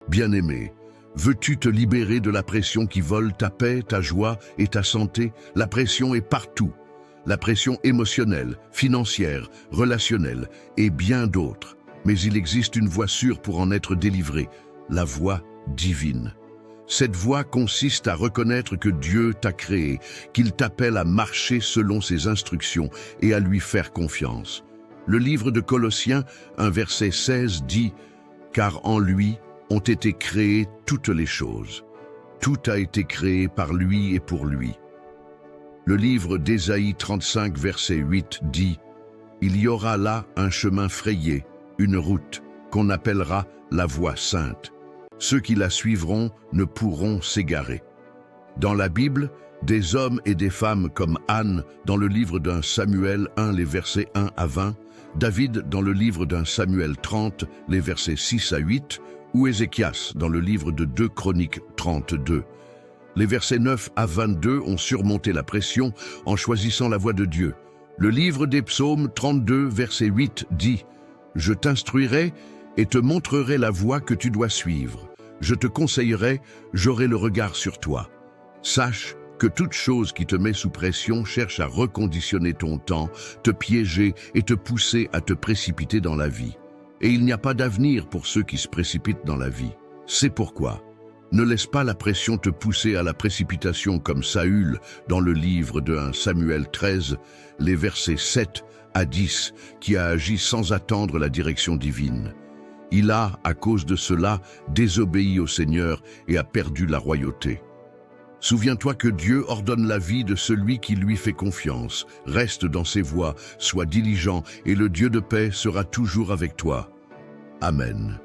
Bien-aimé, veux-tu te libérer de la pression qui vole ta paix, ta joie et ta santé? La pression est partout. La pression émotionnelle, financière, relationnelle et bien d'autres. Mais il existe une voie sûre pour en être délivré, la voie divine. Cette voie consiste à reconnaître que Dieu t'a créé, qu'il t'appelle à marcher selon ses instructions et à lui faire confiance. Le livre de Colossiens, 1 verset 16 dit « Car en lui ont été créées toutes les choses. Tout a été créé par lui et pour lui. » Le livre d'Ésaïe 35 verset 8 dit « Il y aura là un chemin frayé, une route qu'on appellera la voie sainte. Ceux qui la suivront ne pourront s'égarer. » Dans la Bible, des hommes et des femmes comme Anne dans le livre d'un Samuel 1, les versets 1 à 20, David dans le livre d'un Samuel 30, les versets 6 à 8, ou Ézéchias dans le livre de 2 Chroniques 32. Les versets 9 à 22 ont surmonté la pression en choisissant la voie de Dieu. Le livre des Psaumes 32, verset 8 dit « Je t'instruirai et te montrerai la voie que tu dois suivre. Je te conseillerai, j'aurai le regard sur toi. Sache que toute chose qui te met sous pression cherche à reconditionner ton temps, te piéger et te pousser à te précipiter dans la vie. Et il n'y a pas d'avenir pour ceux qui se précipitent dans la vie. C'est pourquoi ne laisse pas la pression te pousser à la précipitation comme Saül dans le livre de 1 Samuel 13, les versets 7 à 10, qui a agi sans attendre la direction divine. Il a, à cause de cela, désobéi au Seigneur et a perdu la royauté. Souviens-toi que Dieu ordonne la vie de celui qui lui fait confiance. Reste dans ses voies, sois diligent et le Dieu de paix sera toujours avec toi. Amen.